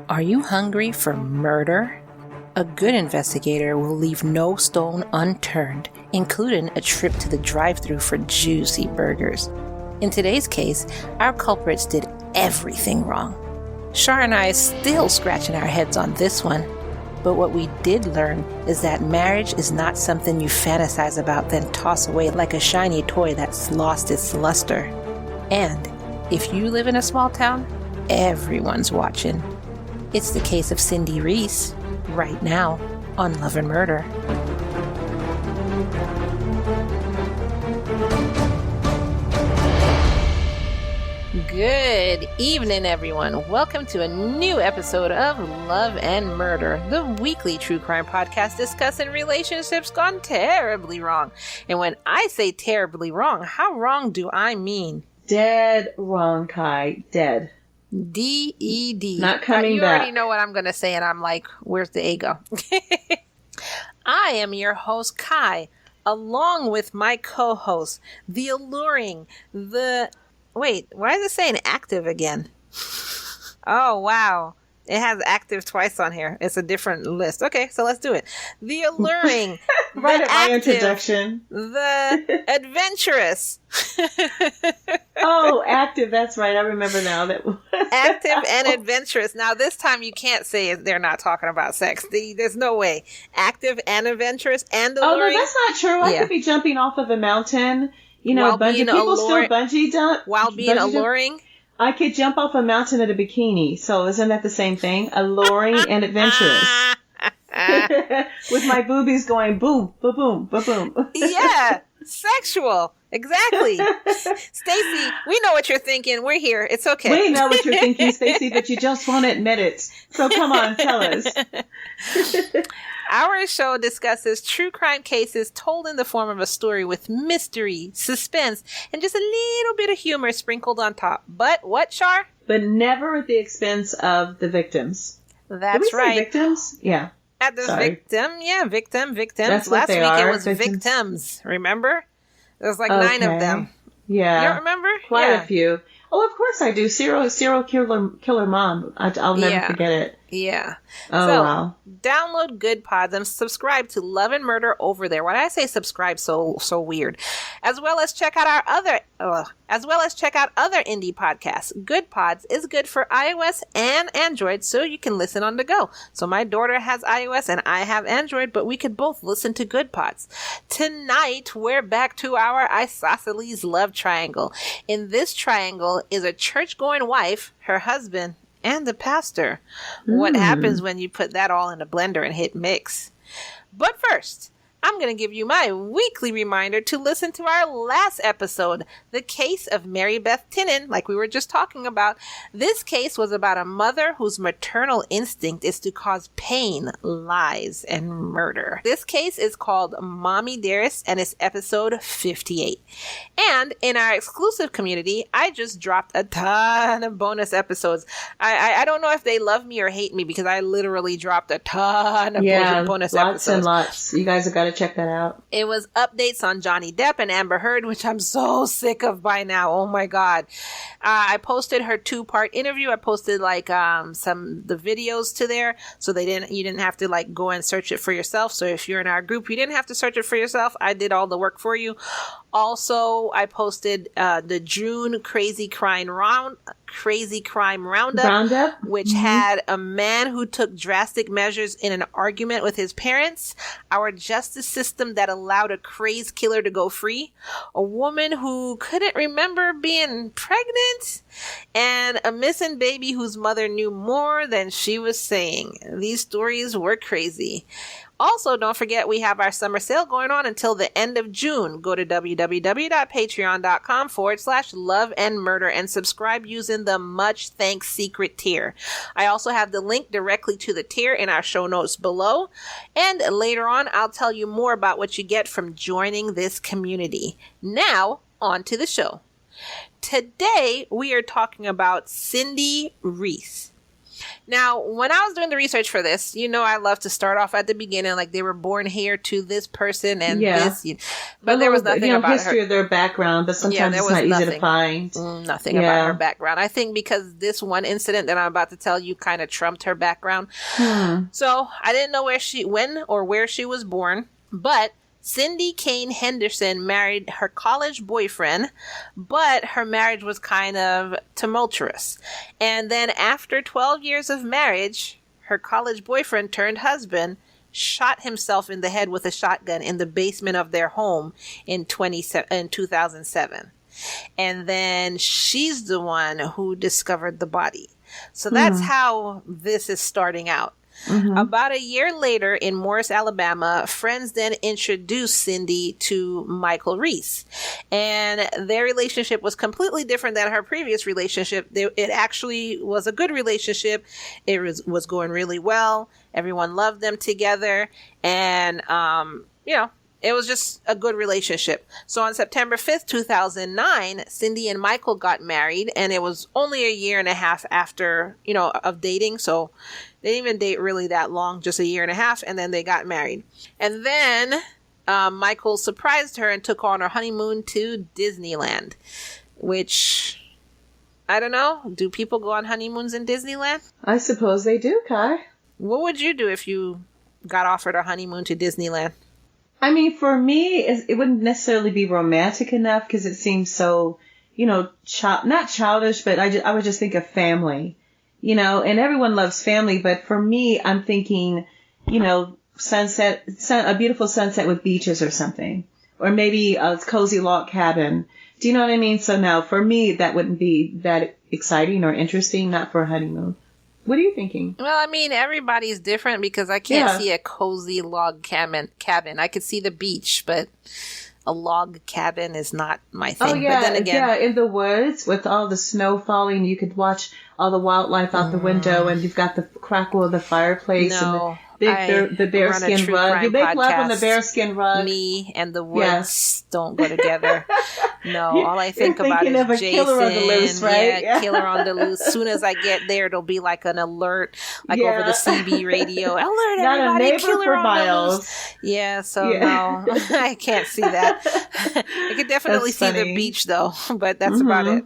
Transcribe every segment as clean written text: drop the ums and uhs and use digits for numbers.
Are you hungry for murder? A good investigator will leave no stone unturned, including a trip to the drive-thru for juicy burgers. In today's case, our culprits did everything wrong. Char and I are still scratching our heads on this one. But what we did learn is that marriage is not something you fantasize about then toss away like a shiny toy that's lost its luster. And if you live in a small town, everyone's watching. It's the case of Cindy Reese, right now, on Love and Murder. Good evening, everyone. Welcome to a new episode of Love and Murder, the weekly true crime podcast discussing relationships gone terribly wrong. And when I say terribly wrong, how wrong do I mean? Dead wrong, Ky. Dead. D-E-D. Not coming back. You already know what I'm going to say, and I'm like, where's the A go? I am your host, Ky, along with my co-host, the alluring, Wait, why is it saying active again? Oh, wow. It has active twice on here. It's a different list. Okay, so let's do it. The alluring, right the at my active, introduction. The adventurous. Oh, active. That's right. I remember now. Active and adventurous. Now, this time you can't say they're not talking about sex. There's no way. Active and adventurous and alluring. Oh, no, that's not true. I could be jumping off of a mountain. You know, people still bungee jump. While being alluring? I could jump off a mountain in a bikini. So isn't that the same thing? Alluring and adventurous. With my boobies going boom, ba-boom, ba-boom. Yeah, sexual. Exactly. Stacey, we know what you're thinking. We're here. It's okay. We know what you're thinking, Stacey, but you just won't admit it. So come on, tell us. Our show discusses true crime cases told in the form of a story with mystery, suspense, and just a little bit of humor sprinkled on top. But what, Char? But never at the expense of the victims. That's Did we right. Say victims? Yeah. At the victims. That's Last week it was victims. Remember? There's like 9 of them. Yeah. You don't remember? Quite a few. Oh, of course I do. Serial killer mom. I'll never forget it. Yeah. Oh, so, wow. Download Good Pods and subscribe to Love and Murder over there. Why did I say subscribe so weird? As well as check out other indie podcasts. Good Pods is good for iOS and Android, so you can listen on the go. So my daughter has iOS and I have Android, but we could both listen to Good Pods. Tonight, we're back to our isosceles love triangle. In this triangle is a church-going wife, her husband, and the pastor. What happens when you put that all in a blender and hit mix? But first, I'm going to give you my weekly reminder to listen to our last episode, The Case of Mary Beth Tinnen, like we were just talking about. This case was about a mother whose maternal instinct is to cause pain, lies, and murder. This case is called Mommy Dearest, and it's episode 58. And in our exclusive community, I just dropped a ton of bonus episodes. I don't know if they love me or hate me because I literally dropped a ton of bonus episodes. Lots and lots. You guys have got to check that out. It was updates on Johnny Depp and Amber Heard, which I'm so sick of by now. Oh my God. I posted her 2-part interview. I posted like the videos to there, so you didn't have to like go and search it for yourself. So if you're in our group, you didn't have to search it for yourself. I did all the work for you. Also, I posted the June Crazy Crime Roundup, which had a man who took drastic measures in an argument with his parents, our justice system that allowed a crazed killer to go free, a woman who couldn't remember being pregnant, and a missing baby whose mother knew more than she was saying. These stories were crazy. Also, don't forget we have our summer sale going on until the end of June. Go to www.patreon.com/love and murder and subscribe using the much thanks secret tier. I also have the link directly to the tier in our show notes below. And later on, I'll tell you more about what you get from joining this community. Now, on to the show. Today, we are talking about Cindy Reese. Now, when I was doing the research for this, I love to start off at the beginning, like they were born here to this person and this. But there was nothing about history her. of their background, but sometimes it's not easy to find. Nothing about her background. I think because this one incident that I'm about to tell you kind of trumped her background. So I didn't know when or where she was born, but Cindy Kane Henderson married her college boyfriend, but her marriage was kind of tumultuous. And then after 12 years of marriage, her college boyfriend turned husband shot himself in the head with a shotgun in the basement of their home in 2007. And then she's the one who discovered the body. So that's how this is starting out. About a year later in Morris, Alabama, friends then introduced Cindy to Michael Reese. And their relationship was completely different than her previous relationship. It actually was a good relationship. It was going really well. Everyone loved them together. And, it was just a good relationship. So on September 5th, 2009, Cindy and Michael got married, and it was only a year and a half after, of dating. So they didn't even date really that long, just a year and a half, and then they got married. And then Michael surprised her and took her on her honeymoon to Disneyland, which, I don't know. Do people go on honeymoons in Disneyland? I suppose they do, Ky. What would you do if you got offered a honeymoon to Disneyland? I mean, for me, it wouldn't necessarily be romantic enough because it seems so, not childish, but I would just think of family, and everyone loves family. But for me, I'm thinking, sunset, a beautiful sunset with beaches or something, or maybe a cozy log cabin. Do you know what I mean? So no, for me, that wouldn't be that exciting or interesting, not for a honeymoon. What are you thinking? Well, I mean, everybody's different because I can't see a cozy log cabin. I could see the beach, but a log cabin is not my thing. Oh, yeah. But then again, in the woods with all the snow falling, you could watch all the wildlife out the window, and you've got the crackle of the fireplace and the bearskin rug. You make love on the bearskin rug. Me and the woods don't go together. No, all I think about is of a Jason. Killer on the loose, right? Yeah, Killer on the loose. As soon as I get there, it'll be like an alert, over the CB radio. Alert, not everybody, a neighbor Killer for on miles. the loose. Yeah, so no, I can't see that. I could definitely see the beach, though, but that's about it.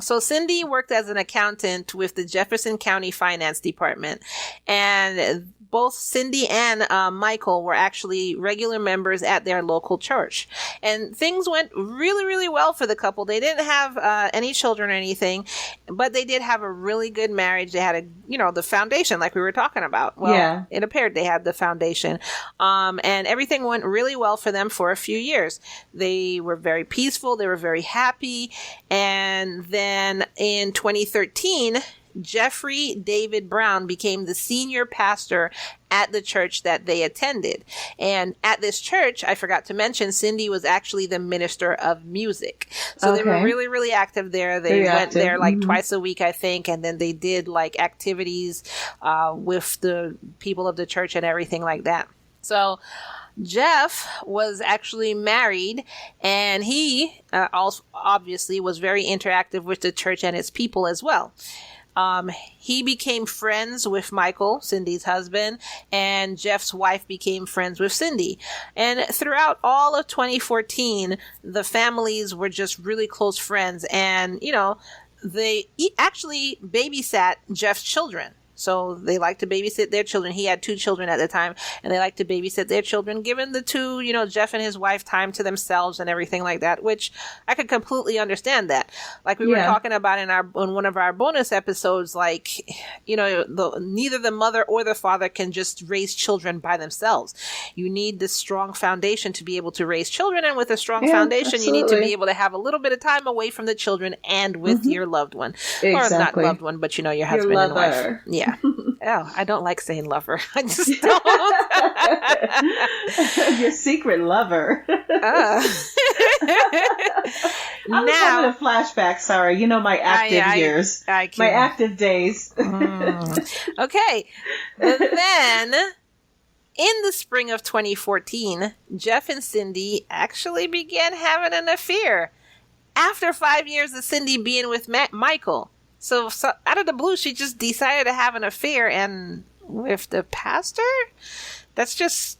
So Cindy worked as an accountant with the Jefferson County Finance Department, and both Cindy and Michael were actually regular members at their local church. And things went really, really well for the couple. They didn't have any children or anything, but they did have a really good marriage. They had the foundation like we were talking about. Well, it appeared they had the foundation. And everything went really well for them for a few years. They were very peaceful. They were very happy. And then in 2013, Jeffrey David Brown became the senior pastor at the church that they attended. And at this church, I forgot to mention, Cindy was actually the minister of music. So they were really, really active there. They went there twice a week, I think. And then they did activities with the people of the church and everything like that. So Jeff was actually married, and he also obviously was very interactive with the church and its people as well. He became friends with Michael, Cindy's husband, and Jeff's wife became friends with Cindy. And throughout all of 2014, the families were just really close friends. And, they actually babysat Jeff's children. So they like to babysit their children. He had 2 children at the time, and they like to babysit their children, giving the 2, Jeff and his wife time to themselves and everything like that, which I could completely understand that. Like we were talking about in one of our bonus episodes, neither the mother or the father can just raise children by themselves. You need this strong foundation to be able to raise children, and with a strong foundation, you need to be able to have a little bit of time away from the children and with your loved one. Exactly. Or not loved one, but your husband and wife. Yeah. Oh, I don't like saying lover. I just don't. Your secret lover. I was having a flashback. Sorry, my active years. My active days. Okay. But then, in the spring of 2014, Jeff and Cindy actually began having an affair. After 5 years of Cindy being with Michael. So out of the blue, she just decided to have an affair and with the pastor? That's just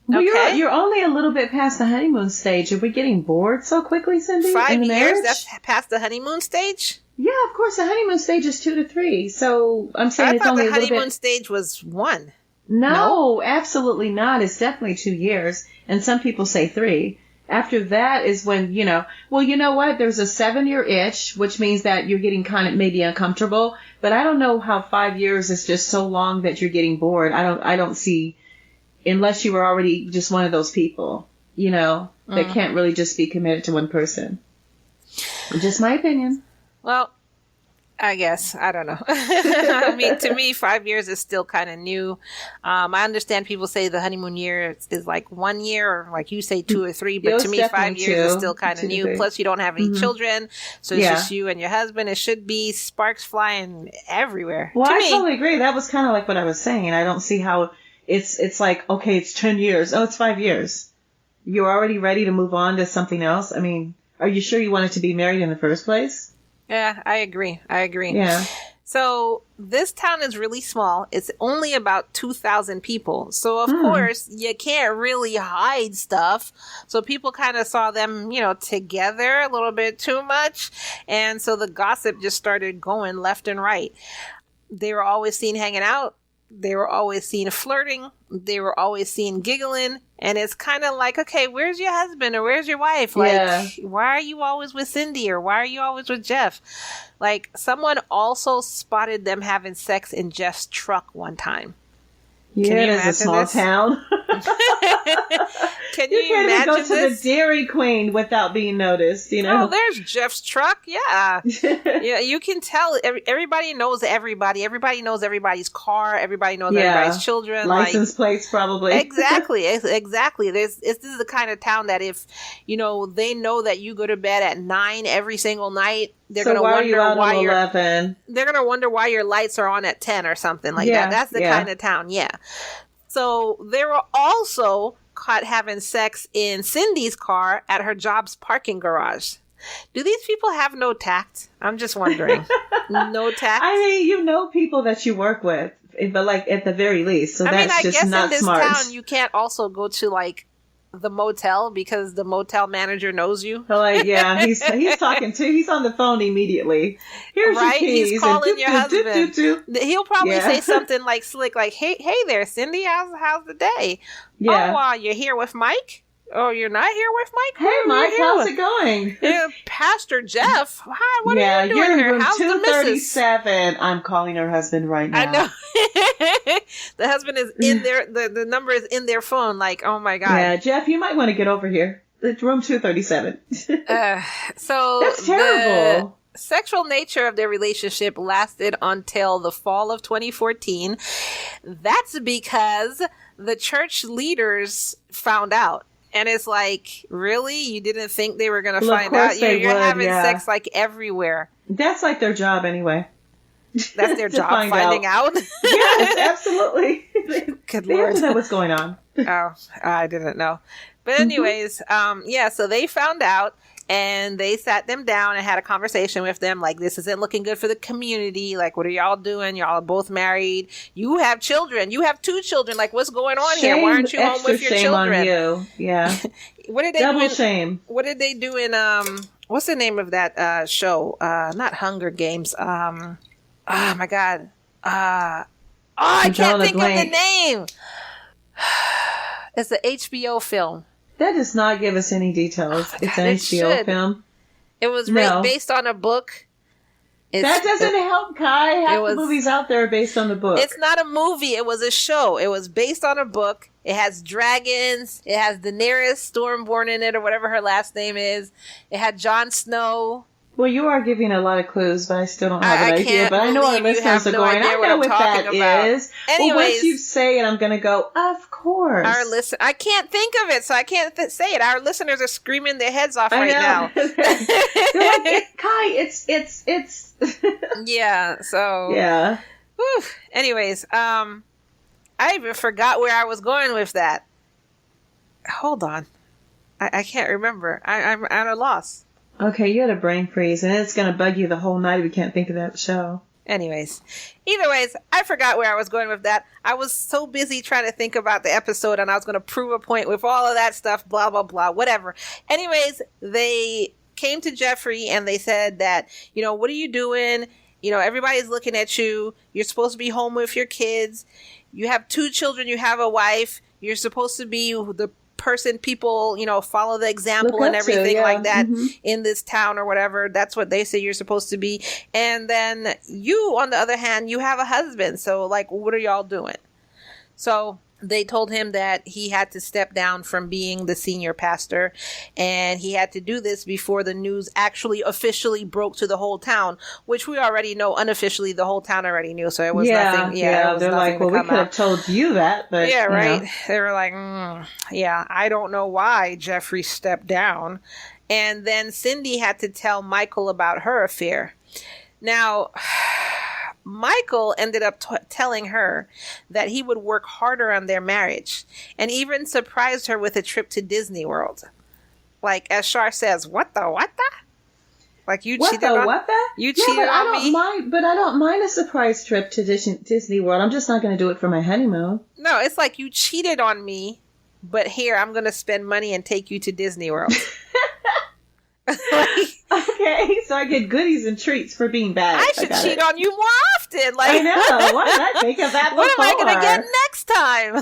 well, okay. You're only a little bit past the honeymoon stage. Are we getting bored so quickly, Cindy? 5 years? Marriage? That's past the honeymoon stage? Yeah, of course. The honeymoon stage is 2 to 3. So I'm saying it's only a little bit. I thought the honeymoon stage was 1. No, absolutely not. It's definitely 2 years. And some people say 3. After that is when, well, you know what? There's a 7-year itch, which means that you're getting kind of maybe uncomfortable. But I don't know how 5 years is just so long that you're getting bored. I don't see, unless you were already just one of those people, that can't really just be committed to one person. Just my opinion. Well, I guess. I don't know. I mean, to me, 5 years is still kind of new. I understand people say the honeymoon year is like 1 year, or like you say 2 or 3, but to me, 5 years is still kind of new. Plus, you don't have any children, so it's just you and your husband. It should be sparks flying everywhere. Well, I totally agree. That was kind of like what I was saying. I don't see how it's like, okay, it's 10 years. Oh, it's 5 years. You're already ready to move on to something else? I mean, are you sure you wanted to be married in the first place? Yeah, I agree. Yeah. So this town is really small. It's only about 2,000 people. So, of course, you can't really hide stuff. So people kind of saw them, together a little bit too much. And so the gossip just started going left and right. They were always seen hanging out. They were always seen flirting. They were always seen giggling. And it's kind of like, okay, where's your husband or where's your wife? Like, why are you always with Cindy or why are you always with Jeff? Like, someone also spotted them having sex in Jeff's truck one time. Yeah, it is a small town. Can you can't imagine go to this? the Dairy Queen without being noticed, Oh, there's Jeff's truck. Yeah. Yeah, you can tell. Everybody knows everybody. Everybody knows everybody's car. Everybody knows everybody's children. License plates, probably. Exactly. This is the kind of town that if, they know that you go to bed at 9 every single night, they're going to wonder why they're going to wonder why your lights are on at 10 or something like that. That's the kind of town. Yeah. So they were also caught having sex in Cindy's car at her job's parking garage. Do these people have no tact? I'm just wondering. No tact? I mean, people that you work with, but like at the very least. So that's just not smart. I guess in this town you can't also go to like the motel because the motel manager knows you. Like, yeah, he's talking to. He's on the phone immediately. Here's your keys. He's calling your husband. He'll probably say something like slick, like, "Hey there, Cindy, how's the day? Yeah. Oh, you're here with Mike? Oh, you're not here with Mike? Hey, Mike, how's it going? Yeah, Pastor Jeff. Hi, what are you doing here? How's the missus? 237. I'm calling her husband right now. I know. The husband is in there. The number is in their phone. Like, oh my God. Yeah, Jeff, you might want to get over here. It's room 237. So that's terrible. The sexual nature of their relationship lasted until the fall of 2014. That's because the church leaders found out. And it's like, really? You didn't think they were going to find out? You're having sex like everywhere. That's like their job anyway. That's their job, finding out? Yes, absolutely. Good they Lord. have to know what's going on. Oh, I didn't know. But anyways, so they found out. And they sat them down and had a conversation with them. Like, this isn't looking good for the community. Like, what are y'all doing? Y'all are both married. You have children. You have 2 children. Like, what's going on here? Why aren't you home with your children? On you. Yeah. What did they Double do shame. What did they do in, what's the name of that show? Not Hunger Games. Oh, my God. I can't think of the name. It's an HBO film. That does not give us any details. It's an HBO film. It was based on a book. That doesn't help, Ky. Half the movies out there are based on the book. It's not a movie. It was a show. It was based on a book. It has dragons. It has Daenerys Stormborn in it, or whatever her last name is. It had Jon Snow. Well, you are giving a lot of clues, but I still don't have an idea. But I know our listeners are going, I know what that is. Anyways, well, once you say it, I'm going to go, of course. I can't think of it, so I can't say it. Our listeners are screaming their heads off right now. They're like, Ky, it's. Yeah, so. Yeah. Whew. Anyways, I even forgot where I was going with that. Hold on. I can't remember. I'm at a loss. Okay, you had a brain freeze, and it's going to bug you the whole night if you can't think of that show. Anyways, either ways, I forgot where I was going with that. I was so busy trying to think about the episode, and I was going to prove a point with all of that stuff, blah, blah, blah, whatever. Anyways, they came to Jeffrey, and they said that, what are you doing? Everybody's looking at you. You're supposed to be home with your kids. You have 2 children. You have a wife. You're supposed to be the person people, follow the example and everything like that in this town or whatever. That's what they say you're supposed to be. And then you, on the other hand, you have a husband. So, what are y'all doing? So they told him that he had to step down from being the senior pastor, and he had to do this before the news actually officially broke to the whole town, which we already know unofficially the whole town already knew. So it was nothing. Yeah, they're like, well, we could have told you that, but yeah, right. They were like, yeah, I don't know why Jeffrey stepped down. And then Cindy had to tell Michael about her affair. Now, Michael ended up telling her that he would work harder on their marriage, and even surprised her with a trip to Disney World. As Char says, what the? You cheated on me? But I don't mind a surprise trip to Disney World. I'm just not going to do it for my honeymoon. No, it's like you cheated on me, but here, I'm going to spend money and take you to Disney World. Okay, so I get goodies and treats for being bad. I should cheat on you more often. I know. Why did I think of that before? What am I going to get next time?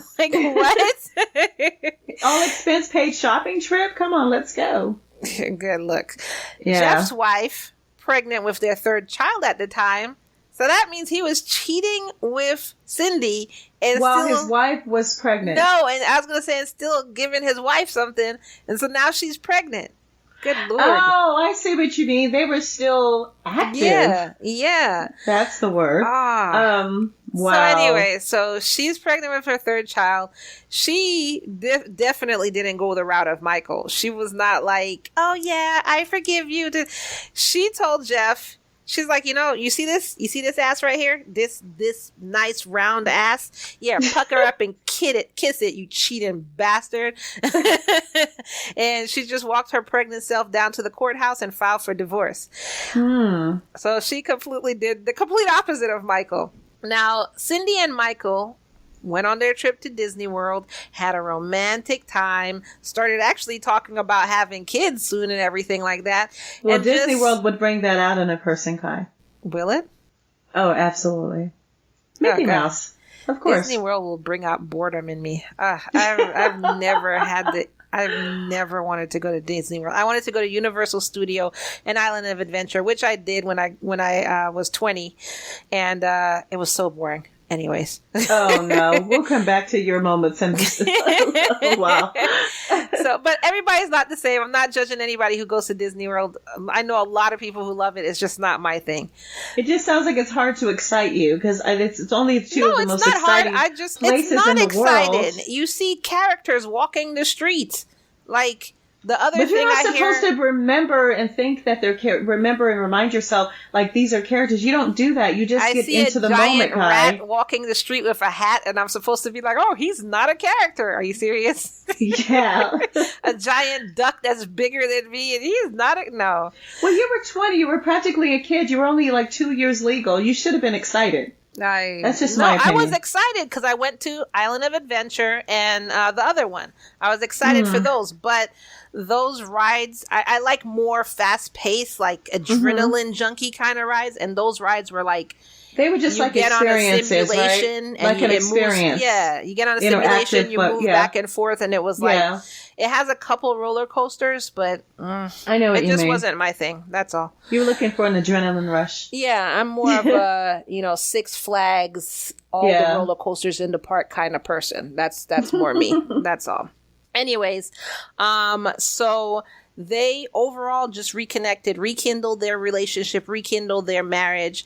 What? All expense paid shopping trip? Come on, let's go. Good look. Yeah. Jeff's wife, pregnant with their 3rd child at the time. So that means he was cheating with Cindy. And his wife was pregnant. No, and I was going to say, and still giving his wife something. And so now she's pregnant. Good Lord. Oh, I see what you mean. They were still active. Yeah. That's the word. Wow. So anyway, so she's pregnant with her 3rd child. She definitely didn't go the route of Michael. She was not like, oh yeah, I forgive you. She told Jeff, she's like, you see this? You see this ass right here? This nice round ass? Yeah, pucker up and kiss it, you cheating bastard. And she just walked her pregnant self down to the courthouse and filed for divorce. So she completely did the complete opposite of Michael. Now, Cindy and Michael went on their trip to Disney World, had a romantic time, started actually talking about having kids soon and everything like that. Well, and Disney World would bring that out in a person, Ky. Will it? Oh, absolutely. Mickey Mouse. Of course. Disney World will bring out boredom in me. I've never I've never wanted to go to Disney World. I wanted to go to Universal Studio and Island of Adventure, which I did when I was 20, and it was so boring. Anyways. Oh no, we'll come back to your moments in a while. But everybody's not the same. I'm not judging anybody who goes to Disney World. I know a lot of people who love it. It's just not my thing. It just sounds like it's hard to excite you because it's only 2 of the most exciting places in the world. It's not exciting. You see characters walking the streets. The other but thing you're not supposed to remember and think that they're remember and remind yourself these are characters. You don't do that. You just get into the moment. I see a giant rat walking the street with a hat, and I'm supposed to be like, "Oh, he's not a character." Are you serious? Yeah. A giant duck that's bigger than me, and he's not no. Well, you were 20. You were practically a kid. You were only 2 years legal. You should have been excited. That's just my opinion. I was excited because I went to Island of Adventure and the other one. I was excited for those, but those rides, I like more fast-paced, adrenaline junkie kind of rides, and those rides were they were just experiences, on a simulation, right? Like an experience. You get on a simulation, you move back and forth, and it was it has a couple roller coasters, but I know what you mean. It just wasn't my thing. That's all. You were looking for an adrenaline rush. Yeah, I'm more of a Six Flags, all the roller coasters in the park kind of person. That's more me. That's all. Anyways, so they overall just reconnected, rekindled their relationship, rekindled their marriage.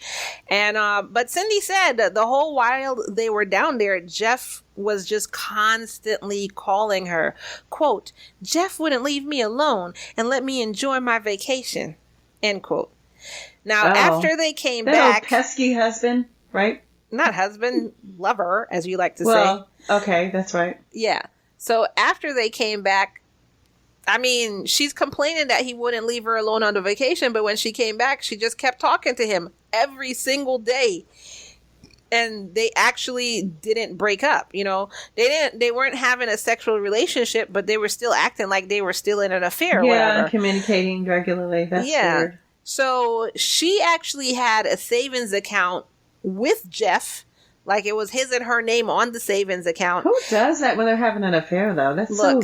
And, but Cindy said that the whole while they were down there, Jeff was just constantly calling her. Quote, Jeff wouldn't leave me alone and let me enjoy my vacation. End quote. Now, after they came back. Old pesky husband, right? Not husband, lover, as you like to say. Okay, that's right. Yeah. So after they came back, I mean, she's complaining that he wouldn't leave her alone on the vacation, but when she came back, she just kept talking to him every single day. And they actually didn't break up, you know. They weren't having a sexual relationship, but they were still acting like they were still in an affair or whatever. Communicating regularly. That's weird. So she actually had a savings account with Jeff. Like it was his and her name on the savings account. Who does that when they're having an affair, though? That's so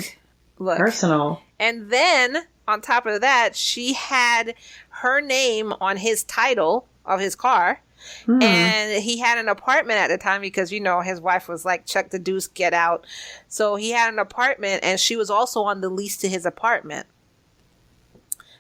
personal. And then, on top of that, she had her name on his title of his car. And he had an apartment at the time because, you know, his wife was like, check the deuce, get out. So he had an apartment and she was also on the lease to his apartment.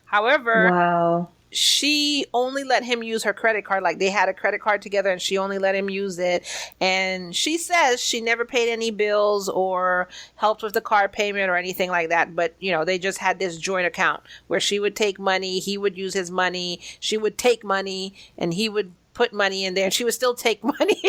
However, she only let him use her credit card. Like they had a credit card together and she only let him use it. And she says she never paid any bills or helped with the car payment or anything like that. But, you know, they just had this joint account where she would take money. He would use his money. She would take money and he would put money in there and she would still take money.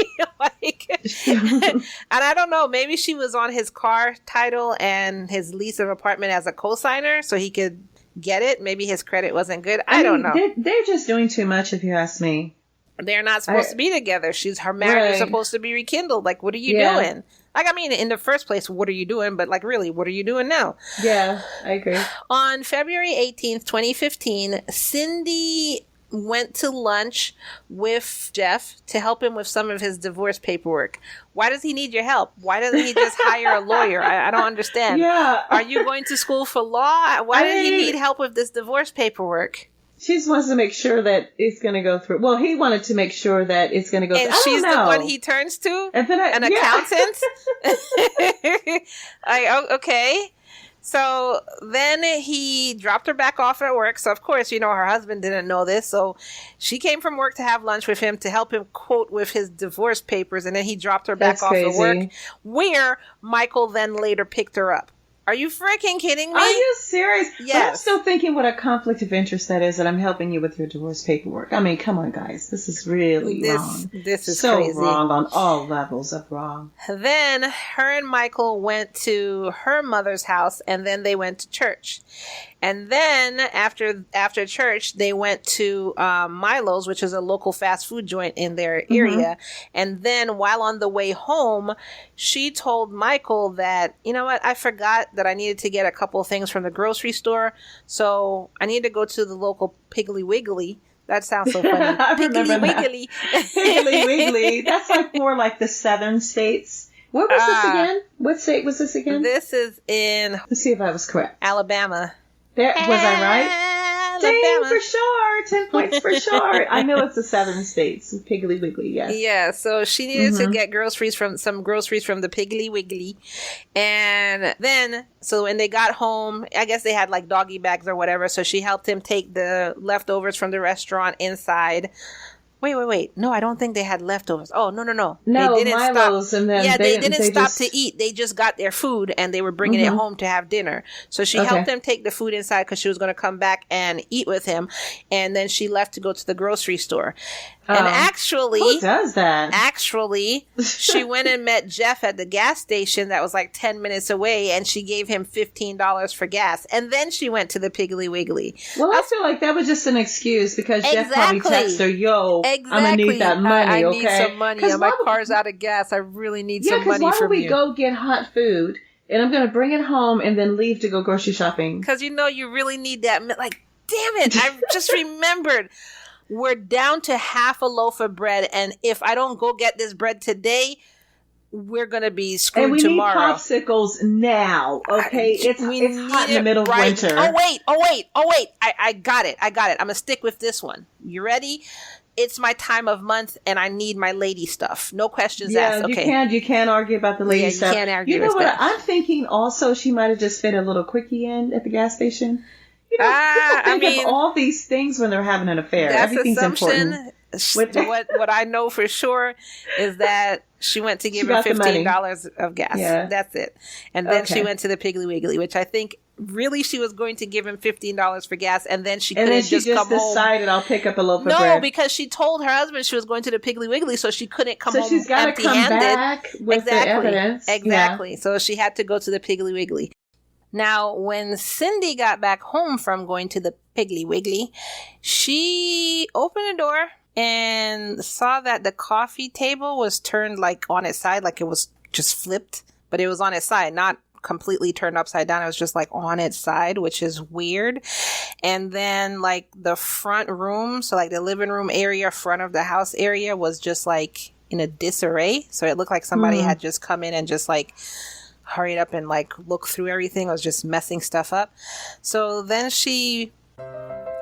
And I don't know, maybe she was on his car title and his lease of apartment as a co-signer so he could get it. Maybe his credit wasn't good. I don't know. They're just doing too much if you ask me. They're not supposed to be together. Her marriage is supposed to be rekindled. Like, what are you doing? Like, I mean, in the first place, what are you doing? But like, really, what are you doing now? Yeah, I agree. On February 18th, 2015, Cindy went to lunch with Jeff to help him with some of his divorce paperwork. Why does he need your help? Why doesn't he just hire a lawyer? I don't understand. Yeah. Are you going to school for law? Why does he need help with this divorce paperwork? She just wants to make sure that it's going to go through. Well, he wanted to make sure that it's going to go through. And she's the one he turns to? An accountant? Okay. So then he dropped her back off at work. So, of course, you know, her husband didn't know this. So she came from work to have lunch with him to help him quote with his divorce papers. And then he dropped her back off at work, where Michael then later picked her up. Are you freaking kidding me? Are you serious? Yes. But I'm still thinking what a conflict of interest that is that I'm helping you with your divorce paperwork. I mean, come on, guys. This is really wrong. This is so crazy. Wrong on all levels of wrong. Then her and Michael went to her mother's house and then they went to church. And then after church, they went to Milo's, which is a local fast food joint in their area. And then while on the way home, she told Michael that, you know what, I forgot that I needed to get a couple of things from the grocery store. So I need to go to the local Piggly Wiggly. That sounds so funny. Piggly Wiggly. Piggly Wiggly. That's like more like the southern states. Where was this again? What state was this again? This is in... Let's see if I was correct. Alabama. Was I right? Dang, for sure. 10 points for sure. I know it's the southern states. Piggly Wiggly, yes. Yeah, so she needed to get groceries from the Piggly Wiggly. And then, so when they got home, I guess they had like doggy bags or whatever. So she helped him take the leftovers from the restaurant inside. Wait. No, I don't think they had leftovers. Oh, no. No, they didn't Milo's stop. And then they didn't stop to eat. They just got their food and they were bringing it home to have dinner. So she helped them take the food inside because she was going to come back and eat with him. And then she left to go to the grocery store. And actually... Who does that? Actually, she went and met Jeff at the gas station that was like 10 minutes away, and she gave him $15 for gas. And then she went to the Piggly Wiggly. Well, I feel like that was just an excuse because Jeff probably texted her, yo, I'm going to need that money, I need some money. My car's out of gas. I really need some money from you. Yeah, because why don't we go get hot food, and I'm going to bring it home and then leave to go grocery shopping? Because you know you really need that. Like, damn it, I just remembered. We're down to half a loaf of bread, and if I don't go get this bread today, we're going to be screwed tomorrow. And we need popsicles now, okay? It's hot in the middle of winter. Oh, wait. I got it. I'm going to stick with this one. You ready? It's my time of month, and I need my lady stuff. No questions asked. Okay. You can't argue about the lady stuff. You can't argue with that. You know what? I'm thinking also she might have just fit a little quickie in at the gas station. You know, people think of all these things when they're having an affair. Everything's important. What I know for sure is that she went to give him $15 of gas. Yeah. That's it. And then she went to the Piggly Wiggly, which I think really she was going to give him $15 for gas, and then she couldn't just come home. And then she decided I'll pick up a loaf of bread. No, because she told her husband she was going to the Piggly Wiggly, so she couldn't come home empty-handed. So she's got to come back with the evidence. Exactly. Yeah. So she had to go to the Piggly Wiggly. Now, when Cindy got back home from going to the Piggly Wiggly, she opened the door and saw that the coffee table was turned like on its side, like it was just flipped, but it was on its side, not completely turned upside down. It was just like on its side, which is weird. And then like the front room, so like the living room area, front of the house area was just like in a disarray. So it looked like somebody had just come in and just like hurried up and like looked through everything. It was just messing stuff up. So then she...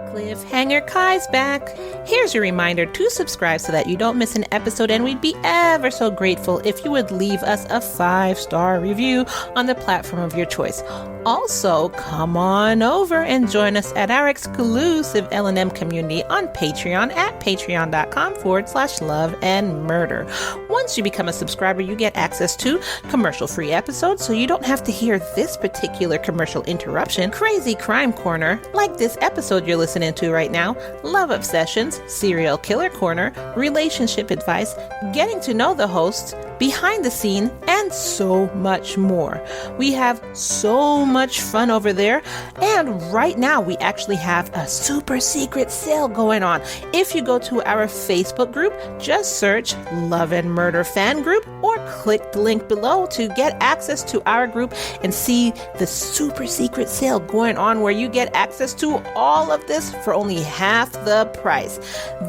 Cliffhanger Ky's back. Here's your reminder to subscribe so that you don't miss an episode, and we'd be ever so grateful if you would leave us a 5-star review on the platform of your choice. Also, come on over and join us at our exclusive L&M community on Patreon at patreon.com/love and murder. Once you become a subscriber, you get access to commercial-free episodes, so you don't have to hear this particular commercial interruption, crazy crime corner, like this episode you're listening to right now, love obsessions, serial killer corner, relationship advice, getting to know the hosts, behind the scene, and so much more. We have so much fun over there, and right now we actually have a super secret sale going on. If you go to our Facebook group, just search Love and Murder Fan Group or click the link below to get access to our group and see the super secret sale going on where you get access to all of this for only half the price.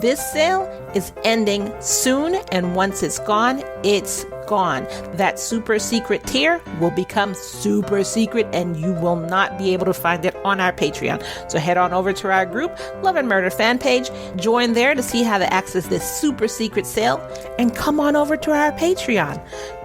This sale is ending soon, and once it's gone, it's gone. That super secret tier will become super secret, and you will not be able to find it on our Patreon. So head on over to our group, Love and Murder fan page, join there to see how to access this super secret sale, and come on over to our Patreon.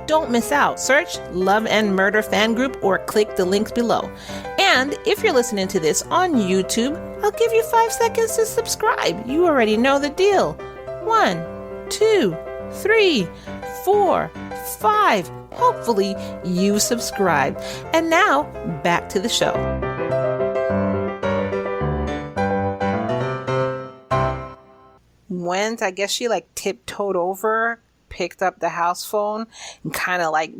Don't miss out. Search Love and Murder Fan Group or click the links below. And if you're listening to this on YouTube, I'll give you 5 seconds to subscribe. You already know the deal. 1, 2, 3, 4, 5. Hopefully you subscribed. And now back to the show. I guess she like tiptoed over, picked up the house phone, and kind of like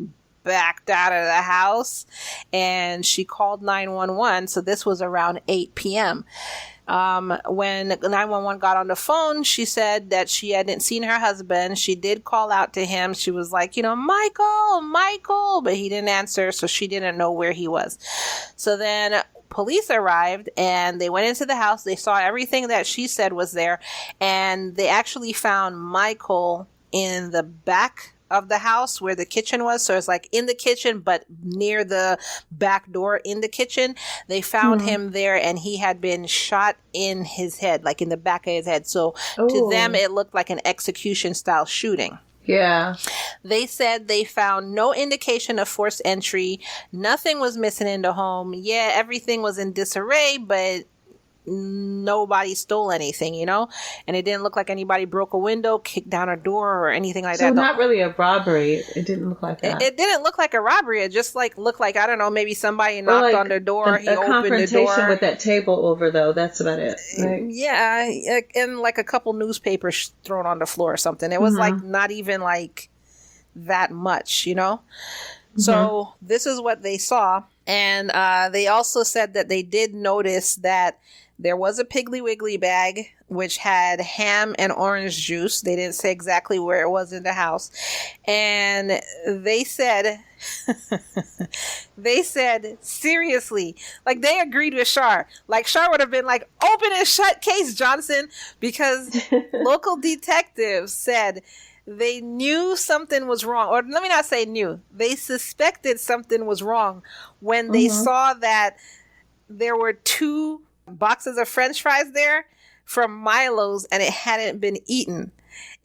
backed out of the house, and she called 911. So this was around 8 p.m. When 911 got on the phone, she said that she hadn't seen her husband. She did call out to him. She was like, Michael, but he didn't answer, so she didn't know where he was. So then police arrived and they went into the house. They saw everything that she said was there, and they actually found Michael in the back of the house where the kitchen was. So it's like in the kitchen, but near the back door in the kitchen. They found him there, and he had been shot in his head, like in the back of his head. So to them, it looked like an execution style shooting. Yeah. They said they found no indication of forced entry. Nothing was missing in the home. Yeah, everything was in disarray, but nobody stole anything, and it didn't look like anybody broke a window, kicked down a door, or anything like that. So not really a robbery. It didn't look like that. It didn't look like a robbery. It just looked like, I don't know, maybe somebody knocked on the door. He opened the door. A confrontation with that table over, though. That's about it. Right? Yeah, and like a couple newspapers thrown on the floor or something. It was like not even like that much, So this is what they saw. And they also said that they did notice that there was a Piggly Wiggly bag which had ham and orange juice. They didn't say exactly where it was in the house. And they said, seriously, like they agreed with Char. Like Char would have been like, open and shut case, Johnson, because local detectives said they knew something was wrong. Or let me not say knew. They suspected something was wrong when they saw that there were 2 boxes of French fries there from Milo's, and it hadn't been eaten.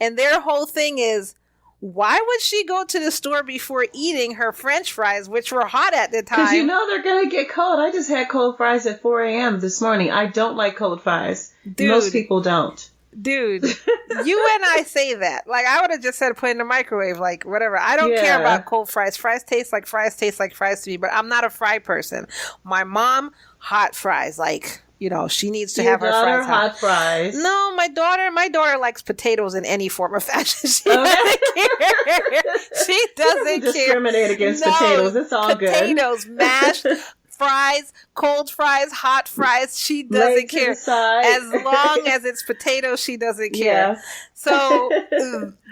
And their whole thing is, why would she go to the store before eating her French fries, which were hot at the time? Because they're going to get cold. I just had cold fries at 4 a.m. this morning. I don't like cold fries. Dude, most people don't. Dude, you and I say that. Like, I would have just said put in the microwave, like, whatever. I don't care about cold fries. Fries taste like fries to me, but I'm not a fry person. My mom, hot fries, like... she needs to have her fries hot fries. No, my daughter likes potatoes in any form or fashion. She doesn't care. She doesn't care. Discriminate against potatoes. It's all good. Potatoes, mashed, fries, cold fries, hot fries, she doesn't Laid to care. the side. As long as it's potatoes, she doesn't care. Yeah. So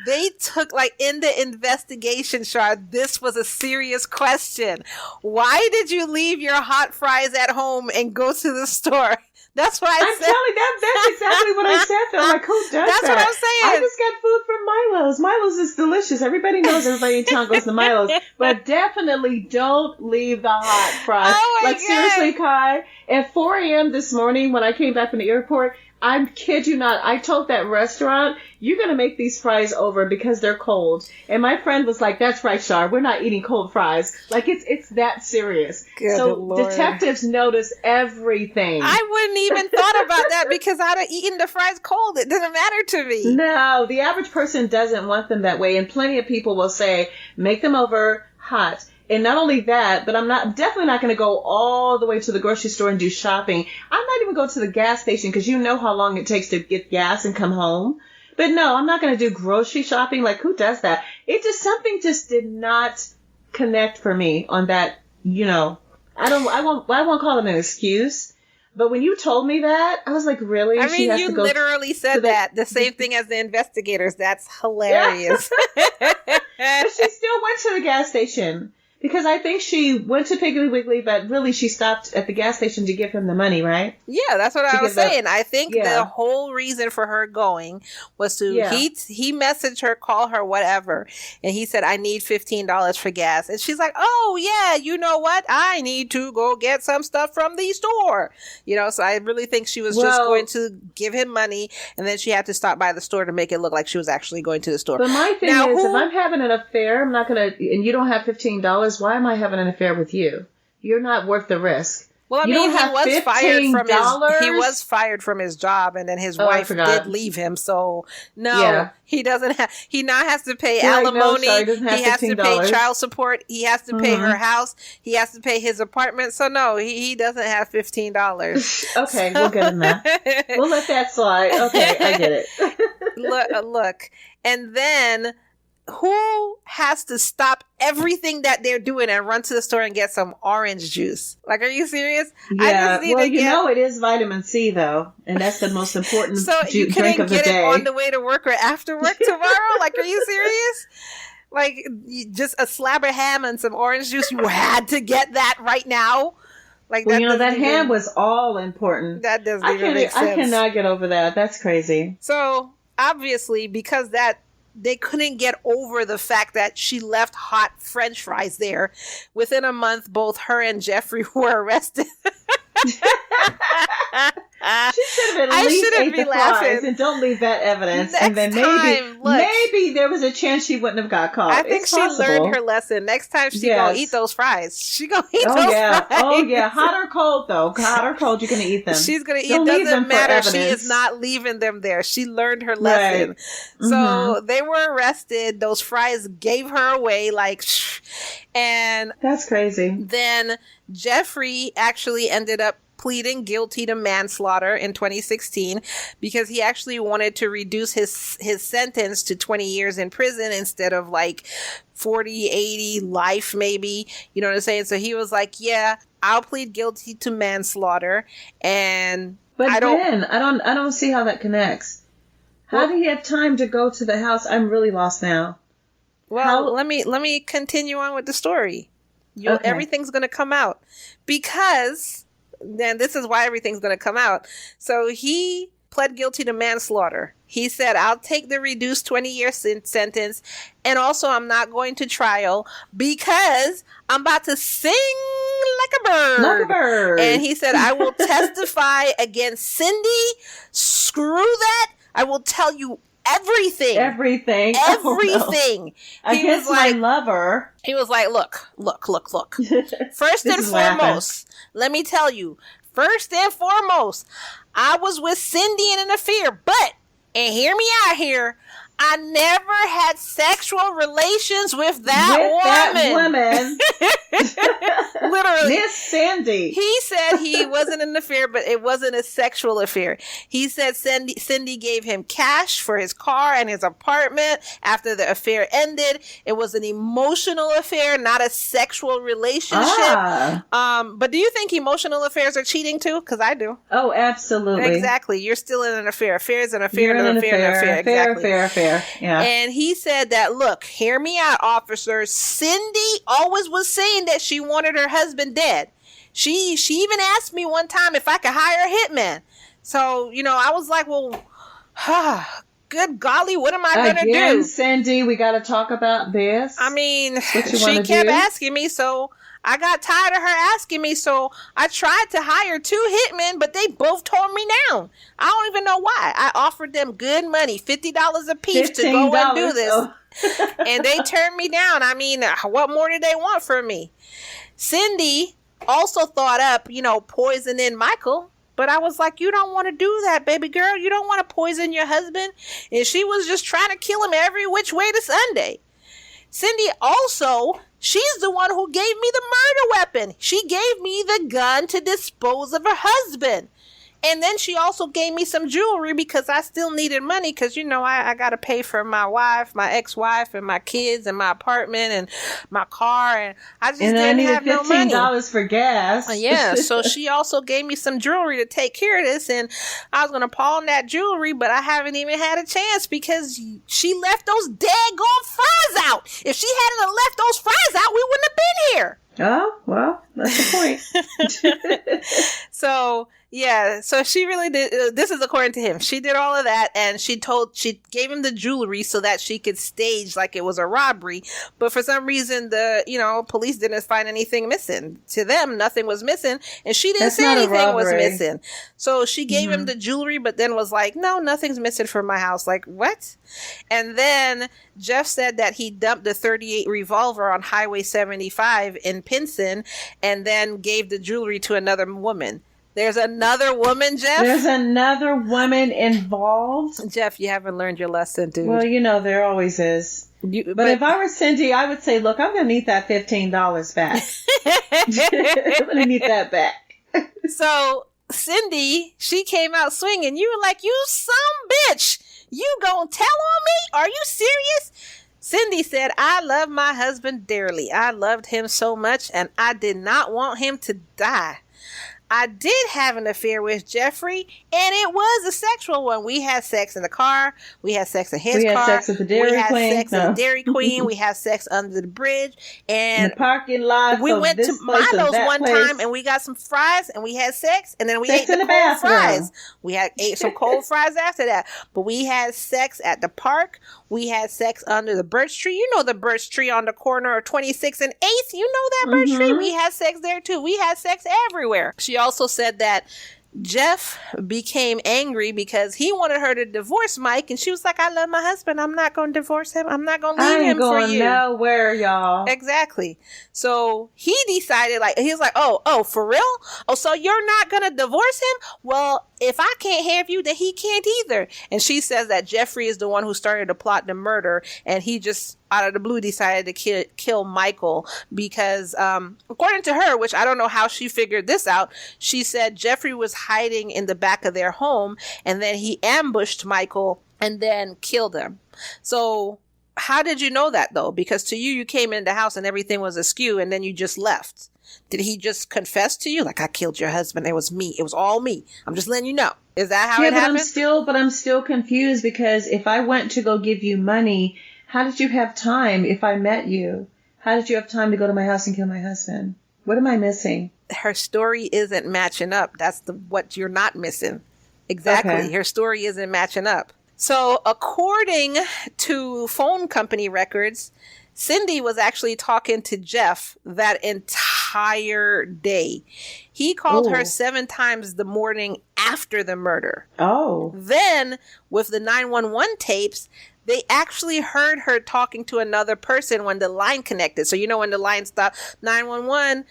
they took, like, in the investigation, Char, this was a serious question. Why did you leave your hot fries at home and go to the store? That's what I'm said. telling you, that's exactly what I said. Though. I'm like, who does That's that? what I'm saying. I just got food from Milo's. Milo's is delicious. Everybody knows everybody in town goes to Milo's. But definitely don't leave the hot fries. Oh my like, God. seriously, Ky, at 4 a.m. this morning when I came back from the airport, I kid you not, I told that restaurant, you're going to make these fries over because they're cold. And my friend was like, that's right, Char, we're not eating cold fries. Like, it's that serious. Good so Lord. detectives notice everything. I wouldn't even thought about that because I'd have eaten the fries cold. It didn't matter to me. No, the average person doesn't want them that way. And plenty of people will say, make them over hot. And not only that, but I'm definitely not going to go all the way to the grocery store and do shopping. I might even go to the gas station because you know how long it takes to get gas and come home. But no, I'm not going to do grocery shopping. Like, who does that? Something just did not connect for me on that, I won't call it an excuse. But when you told me that, I was like, really? I mean, you literally said that. The same thing as the investigators. That's hilarious. But she still went to the gas station. Because I think she went to Piggly Wiggly, but really she stopped at the gas station to give him the money, right? Yeah, that's what I was saying. I think Yeah. the whole reason for her going was to, Yeah. he messaged her, call her, whatever. And he said, I need $15 for gas. And she's like, oh, yeah, you know what? I need to go get some stuff from the store. So I really think she was just going to give him money. And then she had to stop by the store to make it look like she was actually going to the store. But my thing is, if I'm having an affair, I'm not going to, and you don't have $15, why am I having an affair with you? You're not worth the risk. Well, I mean, he was fired from his job, and then his wife did leave him. So no, he doesn't have. He now has to pay alimony. He has to pay child support. He has to pay her house. He has to pay his apartment. So no, he doesn't have $15. Okay, we'll get him that. We'll let that slide. Okay, I get it. Look, and then. Who has to stop everything that they're doing and run to the store and get some orange juice? Like, are you serious? Yeah. It is vitamin C though, and that's the most important drink of the day. So you couldn't get it on the way to work or after work tomorrow? Like, are you serious? Like, just a slab of ham and some orange juice. You had to get that right now. Like, that ham was all important. That doesn't even make sense. I cannot get over that. That's crazy. So obviously, because they couldn't get over the fact that she left hot French fries there. Within a month, both her and Jeffrey were arrested. She should have at least ate the fries and don't leave that evidence. Next and then maybe there was a chance she wouldn't have got caught. I think she learned her lesson. Next time she gonna eat those fries. She gonna eat those fries. Oh yeah, hot or cold though. Hot or cold, you're gonna eat them. She's gonna eat. It doesn't matter. She is not leaving them there. She learned her lesson. Right. So they were arrested. Those fries gave her away. And that's crazy. Then Jeffrey actually ended up pleading guilty to manslaughter in 2016 because he actually wanted to reduce his sentence to 20 years in prison instead of 40, 80, life maybe. You know what I'm saying? So he was like, yeah, I'll plead guilty to manslaughter. But I don't see how that connects. How did he have time to go to the house? I'm really lost now. Well, let me continue on with the story. Everything's going to come out because then this is why everything's going to come out. So he pled guilty to manslaughter. He said, I'll take the reduced 20-year sentence. And also, I'm not going to trial because I'm about to sing like a bird. Like a bird. And he said, I will testify against Cindy. Screw that. I will tell you everything. Oh, no. Against my lover. He was like, look. First and foremost, let me tell you. First and foremost, I was with Cindy in an affair, but, and hear me out here, I never had sexual relations with that woman. Literally. Miss Cindy. He said he wasn't in an affair, but it wasn't a sexual affair. He said Cindy gave him cash for his car and his apartment after the affair ended. It was an emotional affair, not a sexual relationship. But do you think emotional affairs are cheating too? Because I do. Oh, absolutely. Exactly. You're still in an affair. Affair is an affair, an affair. Exactly. Affair. Yeah. And he said that, look, hear me out, officers. Cindy always was saying that she wanted her husband dead. She even asked me one time if I could hire a hitman. So, I was like, well, good golly, what am I going to do? Cindy, we got to talk about this. I mean, she kept asking me, so I got tired of her asking me, so I tried to hire 2 hitmen, but they both turned me down. I don't even know why. I offered them good money, $50 a piece to go and do this. Oh. And they turned me down. I mean, what more did they want from me? Cindy also thought up, poisoning Michael. But I was like, you don't want to do that, baby girl. You don't want to poison your husband. And she was just trying to kill him every which way to Sunday. Cindy also, she's the one who gave me the murder weapon. She gave me the gun to dispose of her husband. And then she also gave me some jewelry because I still needed money because, I got to pay for my wife, my ex-wife, and my kids, and my apartment, and my car. And I just didn't have no money. $15 for gas. Yeah, so she also gave me some jewelry to take care of this. And I was going to pawn that jewelry, but I haven't even had a chance because she left those daggone fries out. If she hadn't left those fries out, we wouldn't have been here. Oh, well, that's the point. So she really did. This is according to him. She did all of that, and she gave him the jewelry so that she could stage like it was a robbery. But for some reason, the police didn't find anything missing. To them, nothing was missing, and she didn't say anything was missing. So she gave him the jewelry, but then was like, "No, nothing's missing from my house." Like, what? And then Jeff said that he dumped the .38 revolver on Highway 75 in Pinson, and then gave the jewelry to another woman. There's another woman, Jeff? There's another woman involved? Jeff, you haven't learned your lesson, dude. Well, there always is. But if I were Cindy, I would say, look, I'm going to need that $15 back. I'm going to need that back. So, Cindy, she came out swinging. You were like, you some bitch. You gonna tell on me? Are you serious? Cindy said, I love my husband dearly. I loved him so much, and I did not want him to die. I did have an affair with Jeffrey, and it was a sexual one. We had sex in the car. We had sex in his car. We had sex at the Dairy Queen. We had sex at the Dairy Queen. We had sex under the bridge. And in the parking lot. We went to Milo's one time, and we got some fries, and we had sex, and then we ate the cold fries. We ate some cold fries after that. But we had sex at the park. We had sex under the birch tree. You know the birch tree on the corner of 26th and 8th? You know that birch tree? We had sex there, too. We had sex everywhere. She also said that Jeff became angry because he wanted her to divorce Mike, and she was like, I love my husband. I'm not going to divorce him. I'm not going to leave him for you. I ain't going nowhere, y'all. Exactly. So he decided, he was like, oh, for real? Oh, so you're not going to divorce him? Well, if I can't have you, then he can't either. And she says that Jeffrey is the one who started to plot the murder, and he just out of the blue decided to kill Michael because, according to her, which I don't know how she figured this out, she said Jeffrey was hiding in the back of their home, and then he ambushed Michael and then killed him. So how did you know that, though? Because to you came in the house and everything was askew, and then you just left. Did he just confess to you? Like, I killed your husband. It was me. It was all me. I'm just letting you know. Is that how it happened? I'm still confused because if I went to go give you money, how did you have time if I met you? How did you have time to go to my house and kill my husband? What am I missing? Her story isn't matching up. That's what you're not missing. Exactly. Okay. Her story isn't matching up. So according to phone company records, Cindy was actually talking to Jeff that entire day. He called her 7 times the morning after the murder. Oh. Then, with the 911 tapes, they actually heard her talking to another person when the line connected. So, when the line stopped, 911,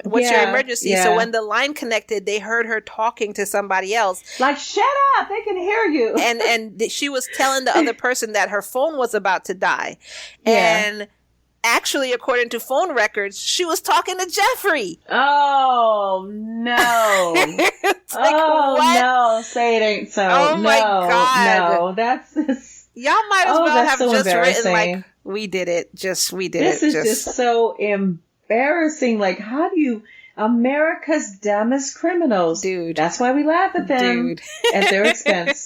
what's your emergency? Yeah. So when the line connected, they heard her talking to somebody else. Like, shut up, they can hear you. And she was telling the other person that her phone was about to die. Yeah. And actually, according to phone records, she was talking to Jeffrey. Oh, no. It's like, what? No, say it ain't so. Oh, my God. No, that's this. Y'all might as well have so just written, embarrassing. like, we did it. This is just so embarrassing. Like, how do you... America's dumbest criminals. Dude. That's why we laugh at them. Dude. At their expense.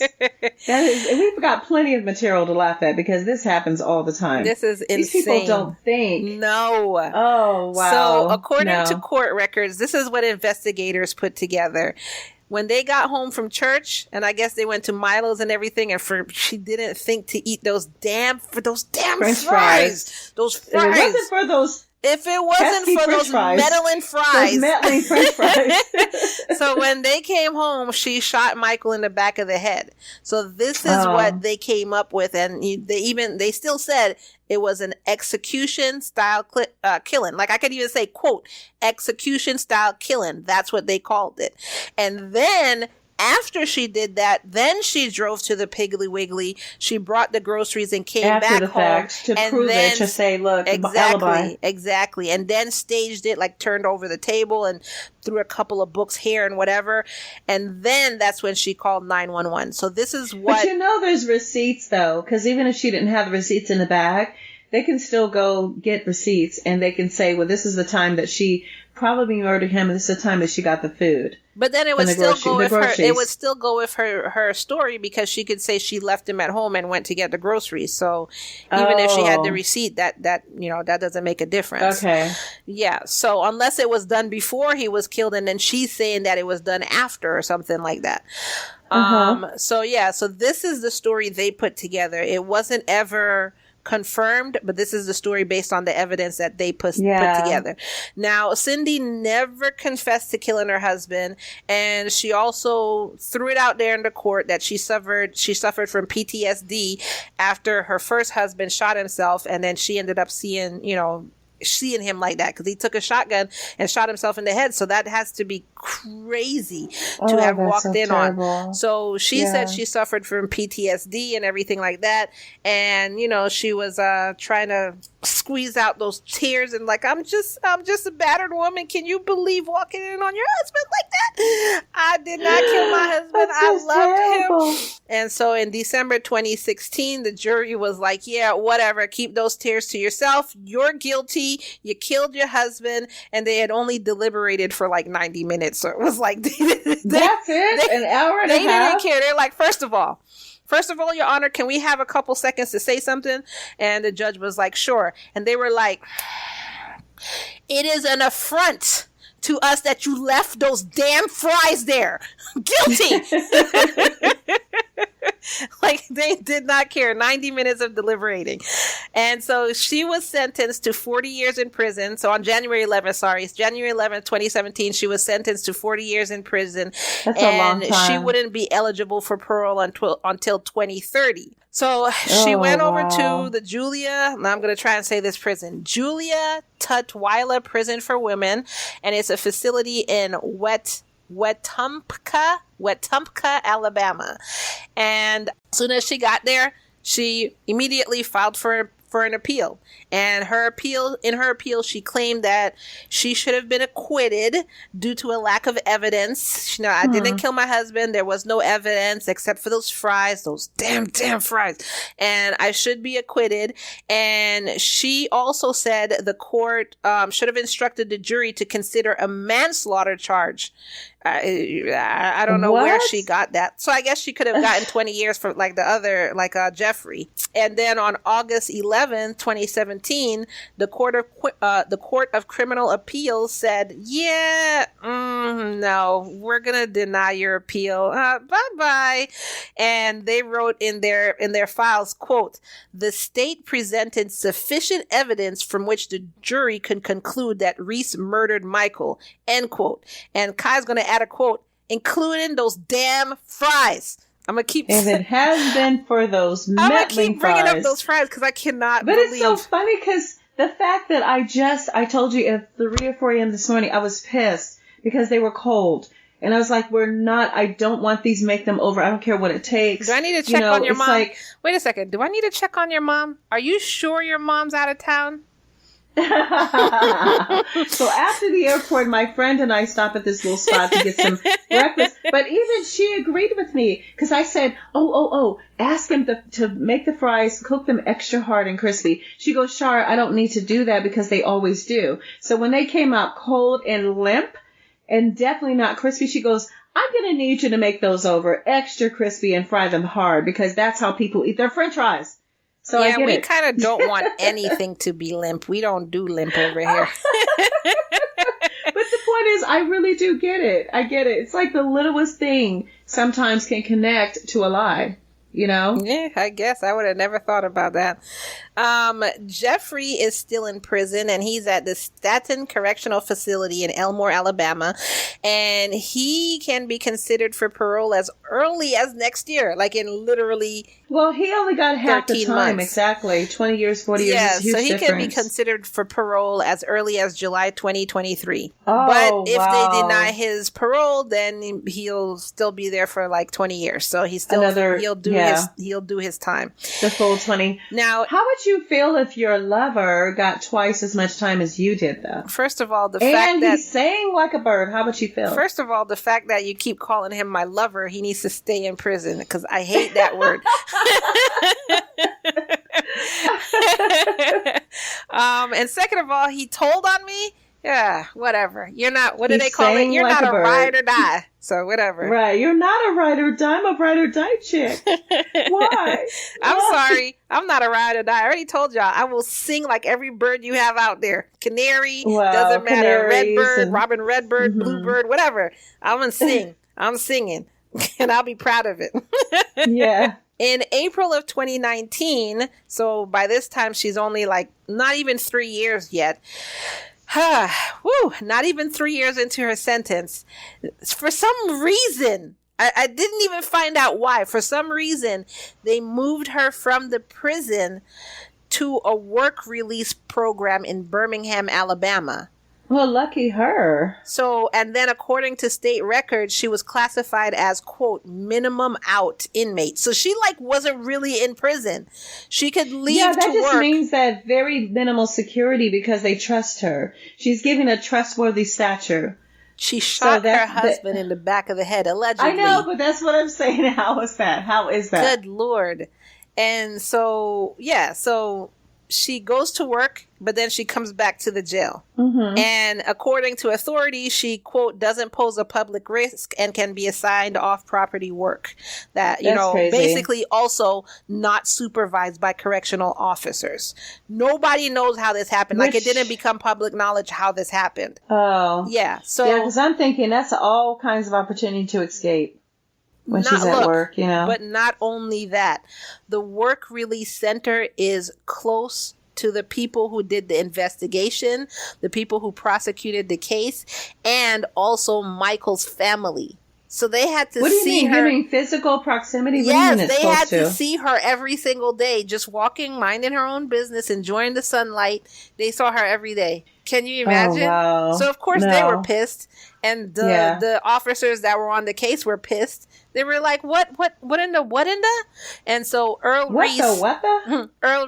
And we've got plenty of material to laugh at because this happens all the time. This is insane. These people don't think. No. Oh, wow. So, according to court records, this is what investigators put together. When they got home from church, and I guess they went to Milo's and everything, and she didn't think to eat those damn French fries. Those fries. If it wasn't for those If it wasn't for those meddling fries. Those meddling French fries. So when they came home, she shot Michael in the back of the head. So this is what they came up with. And they still said it was an execution style killing. Like I could even say, quote, execution style killing. That's what they called it. And then after she did that, then she drove to the Piggly Wiggly. She brought the groceries and came back home. Fact, to prove it, to say, look, alibi. Exactly. And then staged it, like turned over the table and threw a couple of books here and whatever. And then that's when she called 911. So this is what... But there's receipts, though, because even if she didn't have the receipts in the bag, they can still go get receipts and they can say, well, this is the time that she probably murdered him and this is the time that she got the food. But then it would still go with her story because she could say she left him at home and went to get the groceries. So even if she had the receipt, that doesn't make a difference. Okay. Yeah. So unless it was done before he was killed and then she's saying that it was done after or something like that. So this is the story they put together. It wasn't ever confirmed, but this is the story based on the evidence that they put together. Now, Cindy never confessed to killing her husband, and she also threw it out there in the court that she suffered from PTSD after her first husband shot himself, and then she ended up seeing him like that because he took a shotgun and shot himself in the head. So that has to be crazy to have walked in on. So she said she suffered from PTSD and everything like that. And, she was trying to squeeze out those tears and like, I'm just a battered woman. Can you believe walking in on your husband like that? I did not kill my husband. I loved him. And so in December 2016, the jury was like, yeah, whatever. Keep those tears to yourself. You're guilty. You killed your husband. And they had only deliberated for like 90 minutes. So it was like, that's it? An hour and a half? They didn't care. They're like, First of all, Your Honor, can we have a couple seconds to say something? And the judge was like, sure. And they were like, it is an affront to us that you left those damn fries there. Guilty. Like, they did not care. 90 minutes of deliberating. And so she was sentenced to 40 years in prison. So on January 11th, 2017, she was sentenced to 40 years in prison. That's a long time. She wouldn't be eligible for parole until 2030. So she went over to the Julia, now I'm going to try and say this prison, Julia Tutwiler Prison for Women. And it's a facility in Wetumpka, Alabama. And as soon as she got there, she immediately filed for an appeal. And in her appeal, she claimed that she should have been acquitted due to a lack of evidence. I didn't kill my husband. There was no evidence except for those fries, those damn fries. And I should be acquitted. And she also said the court should have instructed the jury to consider a manslaughter charge. I don't know where she got that. So I guess she could have gotten 20 years for like the other, like Jeffrey. And then on August 11, 2017, the Court of Criminal Appeals said, no, we're going to deny your appeal. Bye-bye. And they wrote in their files, quote, the state presented sufficient evidence from which the jury could conclude that Reese murdered Michael, end quote. And Ky's going to add a quote, including those damn fries. I'm gonna keep. If it has been for those I'm gonna meddling keep bringing fries. up those fries because I cannot. But believe. it's so funny because the fact that I told you at 3 or 4 a.m. this morning, I was pissed because they were cold. And I was like, I don't want these, make them over. I don't care what it takes. Do I need to check on your mom? Like, wait a second. Do I need to check on your mom? Are you sure your mom's out of town? So after the airport, my friend and I stopped at this little spot to get some breakfast. But even she agreed with me because I said, ask him to make the fries, cook them extra hard and crispy. She goes, Char, I don't need to do that because they always do. So when they came out cold and limp and definitely not crispy, she goes, I'm going to need you to make those over extra crispy and fry them hard because that's how people eat their French fries. So yeah, we kind of don't want anything to be limp. We don't do limp over here. But the point is, I really do get it. I get it. It's like the littlest thing sometimes can connect to a lie, you know? Yeah, I guess. I would have never thought about that. Jeffrey is still in prison, and he's at the Staten Correctional Facility in Elmore, Alabama, and he can be considered for parole as early as next year, like in literally. Well, he only got half the time, months. Exactly. 20 years, 40 years. Yeah, is a huge so he difference. can be considered for parole as early as July 2023. Oh, but if wow. they deny his parole, then he'll still be there for like 20 years. So he's still he'll do his time. The full 20. Now, how would you feel if your lover got twice as much time as you did, though? First of all, the fact that he's saying like a bird. How would you feel? First of all, the fact that you keep calling him my lover, he needs to stay in prison because I hate that word. And second of all, he told on me. Yeah, whatever. You're not. What do they call it? You're like not a bird. ride or die. So whatever. Right. You're not a ride or die. I'm a ride or die chick. Why? I'm sorry. I'm not a ride or die. I already told y'all. I will sing like every bird you have out there. Canary. Doesn't matter. Redbird, robin redbird, bluebird, whatever. I'm going to sing. I'm singing. And I'll be proud of it. Yeah. In April of 2019, so by this time she's only like not even 3 years yet. Not even 3 years into her sentence. For some reason, I didn't even find out why. For some reason, they moved her from the prison to a work release program in Birmingham, Alabama. Well, lucky her. So, and then according to state records, she was classified as, quote, minimum out inmate. So she like wasn't really in prison. She could leave to work. Yeah, that just means that very minimal security because they trust her. She's given a trustworthy stature. She shot her husband in the back of the head, allegedly. I know, but that's what I'm saying. How is that? How is that? Good Lord. And so, yeah, so she goes to work, but then she comes back to the jail. Mm-hmm. And according to authorities, she, quote, doesn't pose a public risk and can be assigned off-property work. That's crazy. Basically also not supervised by correctional officers. Nobody knows how this happened. Like, it didn't become public knowledge how this happened. Oh. Yeah. So, yeah, because I'm thinking that's all kinds of opportunity to escape. When she's at work, you know. But not only that, the work release center is close to the people who did the investigation, the people who prosecuted the case, and also Michael's family. So they had to see her. What do you mean? You mean physical proximity? Yes, they had to see her every single day, just walking, minding her own business, enjoying the sunlight. They saw her every day. Can you imagine? Oh, wow. So of course they were pissed, and the officers that were on the case were pissed. They were like, what in the? And so Earl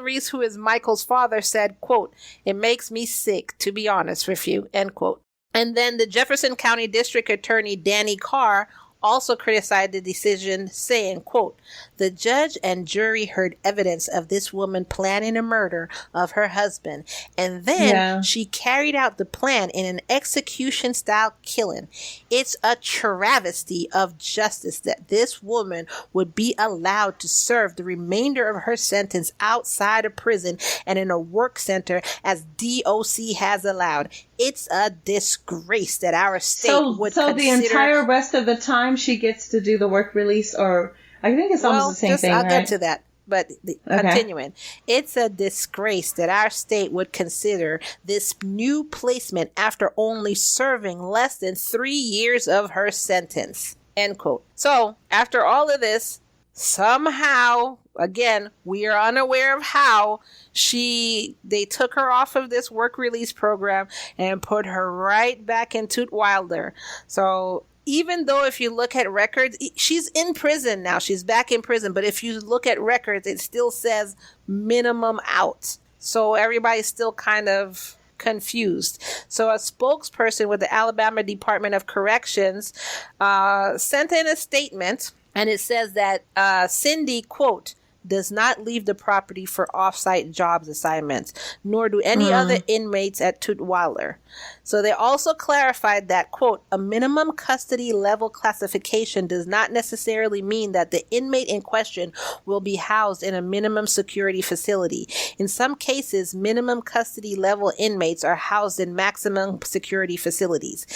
Reese, who is Michael's father, said, quote, "It makes me sick, to be honest with you," end quote. And then the Jefferson County District Attorney Ky Char also criticized the decision, saying, quote, "The judge and jury heard evidence of this woman planning a murder of her husband, and then she carried out the plan in an execution-style killing. It's a travesty of justice that this woman would be allowed to serve the remainder of her sentence outside of prison and in a work center as DOC has allowed. It's a disgrace that our state would consider..." So the entire rest of the time she gets to do the work release, or I think it's almost the same thing, I'll right? get to that. But continuing, it's a disgrace that our state would consider this new placement after only serving less than 3 years of her sentence, end quote. So after all of this, somehow, again, we are unaware of how, they took her off of this work release program and put her right back into Wilder. So even though if you look at records, she's in prison now. She's back in prison. But if you look at records, it still says minimum out. So everybody's still kind of confused. So a spokesperson with the Alabama Department of Corrections sent in a statement, and it says that Cindy, quote, does not leave the property for off-site jobs assignments, nor do any other inmates at Tutwiler. So they also clarified that, quote, a minimum custody level classification does not necessarily mean that the inmate in question will be housed in a minimum security facility. In some cases, minimum custody level inmates are housed in maximum security facilities.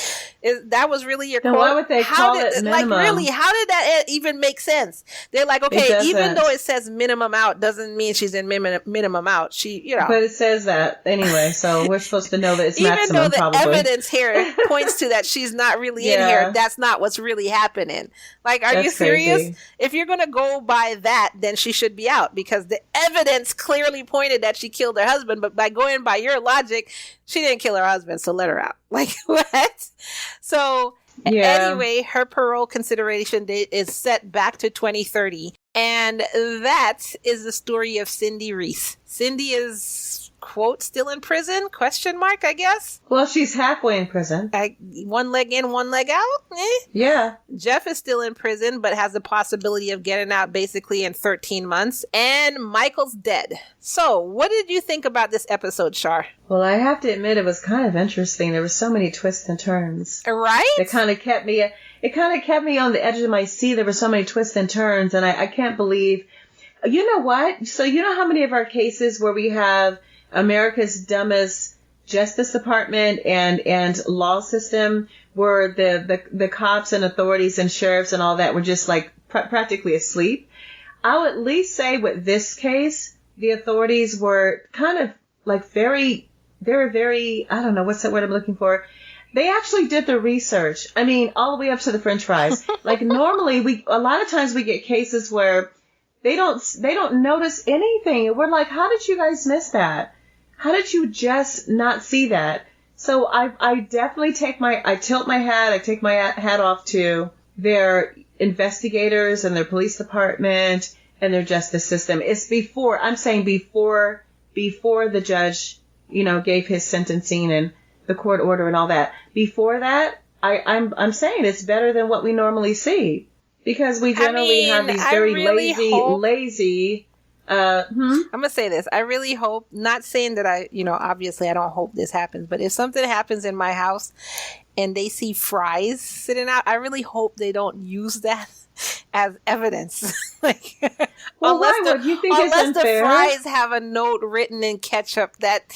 That was really your quote? Why would they call it minimum? Like, really, how did that even make sense? They're like, okay, even though it says minimum out, doesn't mean she's in minimum out. But it says that anyway, so we're supposed to know that it's maximum. Even though the probably. Evidence here points to that she's not really in here. That's not what's really happening. Like, are you serious? Crazy. If you're going to go by that, then she should be out, because the evidence clearly pointed that she killed her husband. But by going by your logic, she didn't kill her husband, so let her out. Like, what? So anyway, her parole consideration date is set back to 2030. And that is the story of Cindy Reese. Cindy is, quote, still in prison? Question mark, I guess. Well, she's halfway in prison. One leg in, one leg out? Yeah. Jeff is still in prison, but has the possibility of getting out basically in 13 months. And Michael's dead. So, what did you think about this episode, Char? Well, I have to admit, it was kind of interesting. There were so many twists and turns. Right? It kind of kept me on the edge of my seat. There were so many twists and turns, and I can't believe. You know what? So you know how many of our cases where we have America's dumbest Justice Department and law system, where the cops and authorities and sheriffs and all that were just like practically asleep? I'll at least say with this case, the authorities were kind of like very, I don't know, what's that word I'm looking for? They actually did the research. I mean, all the way up to the French fries. Like normally a lot of times we get cases where they don't notice anything. And we're like, how did you guys miss that? How did you just not see that? So I definitely take my hat off to their investigators and their police department and their justice system. It's before the judge, gave his sentencing and the court order and all that. Before that, I'm saying it's better than what we normally see, because we generally have these very lazy. I'm gonna say this. I really hope, not saying that obviously I don't hope this happens, but if something happens in my house and they see fries sitting out, I really hope they don't use that as evidence. Like, well, why would you think it's unfair? The fries have a note written in ketchup that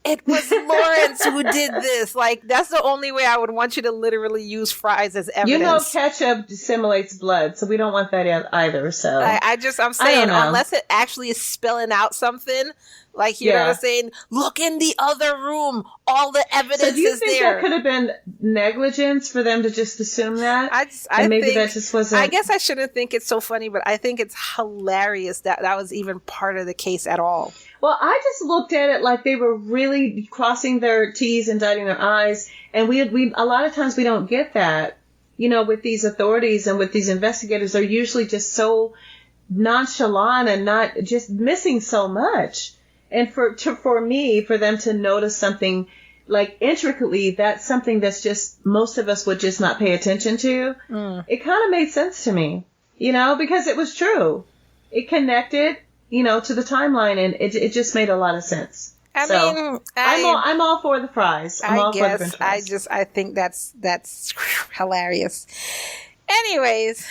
it was Lawrence who did this. Like, that's the only way I would want you to literally use fries as evidence. Ketchup dissimulates blood, so we don't want that either. So I'm saying, unless it actually is spelling out something. Like, you know what I'm saying? Look in the other room. All the evidence is there. So do you think that could have been negligence for them to just assume that? I think that just wasn't. I guess I shouldn't think it's so funny, but I think it's hilarious that was even part of the case at all. Well, I just looked at it like they were really crossing their T's and dotting their I's. And we a lot of times we don't get that, with these authorities and with these investigators. They're usually just so nonchalant and not just missing so much. And for me, for them to notice something like intricately, that's something that's just most of us would just not pay attention to. It kind of made sense to me, because it was true. It connected, to the timeline, and it just made a lot of sense. I'm all for the fries. I think that's hilarious. Anyways,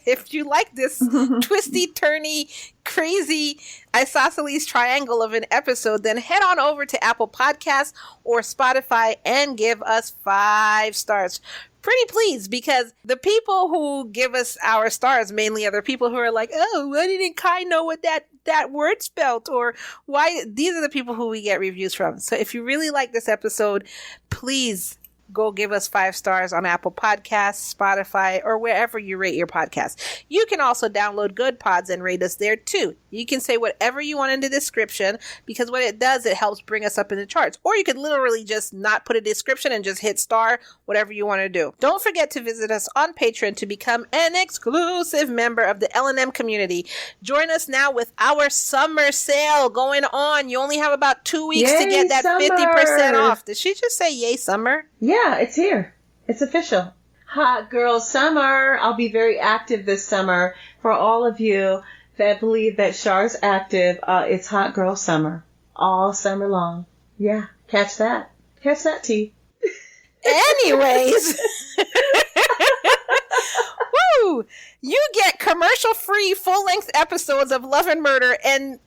if you like this twisty, turny, crazy isosceles triangle of an episode, then head on over to Apple Podcasts or Spotify and give us 5 stars. Pretty please, because the people who give us our stars mainly are the people who are like, oh, why didn't Ky know what that word spelled? Or why? These are the people who we get reviews from. So if you really like this episode, please go give us 5 stars on Apple Podcasts, Spotify, or wherever you rate your podcast. You can also download Good Pods and rate us there too. You can say whatever you want in the description, because what it does, it helps bring us up in the charts. Or you could literally just not put a description and just hit star, whatever you want to do. Don't forget to visit us on Patreon to become an exclusive member of the L&M community. Join us now with our summer sale going on. You only have about 2 weeks to get that summer. 50% off. Did she just say yay summer? Yeah, it's here. It's official. Hot Girl Summer. I'll be very active this summer. For all of you that believe that Char's active, it's Hot Girl Summer. All summer long. Yeah, catch that. Catch that, T. Anyways. Woo! You get commercial-free, full-length episodes of Love and Murder, and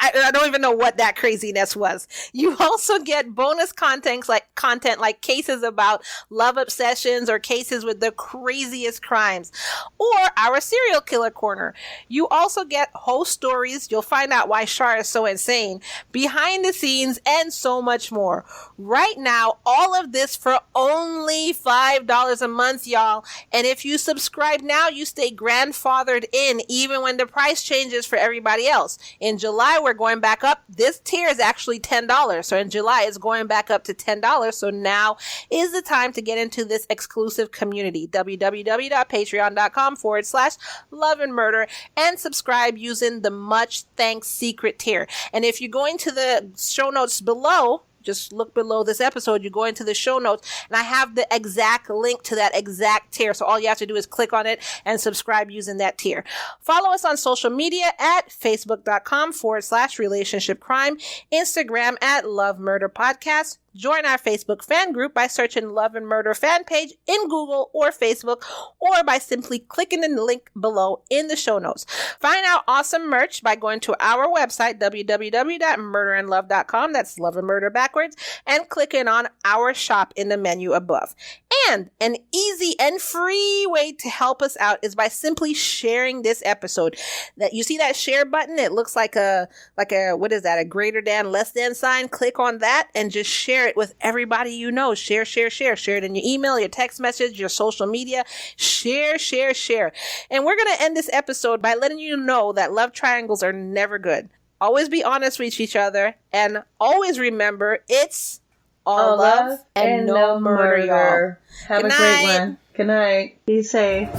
I don't even know what that craziness was. You also get bonus content like cases about love obsessions or cases with the craziest crimes, or our serial killer corner. You also get whole stories. You'll find out why Char is so insane, behind the scenes, and so much more. Right now, all of this for only $5 a month, y'all. And if you subscribe now, you stay grandfathered in even when the price changes for everybody else. In July, we're going back up. This tier is actually $10. So in July, it's going back up to $10. So now is the time to get into this exclusive community. www.patreon.com/love and murder, and subscribe using the much thanks secret tier. And if you're going to the show notes below, just look below this episode, you go into the show notes, and I have the exact link to that exact tier. So all you have to do is click on it and subscribe using that tier. Follow us on social media at facebook.com/relationship crime, Instagram at Love Murder Podcast. Join our Facebook fan group by searching Love and Murder fan page in Google or Facebook, or by simply clicking the link below in the show notes. Find out awesome merch by going to our website, www.murderandlove.com. That's Love and Murder backwards, and clicking on our shop in the menu above. And an easy and free way to help us out is by simply sharing this episode. That you see that share button? It looks like a what is that? A greater than, less than sign. Click on that and just share it with everybody you know. Share. Share it in your email, your text message, your social media. Share. And we're going to end this episode by letting you know that love triangles are never good. Always be honest with each other, and always remember it's all love and no murder, y'all. Have a great one. Good night. Be safe.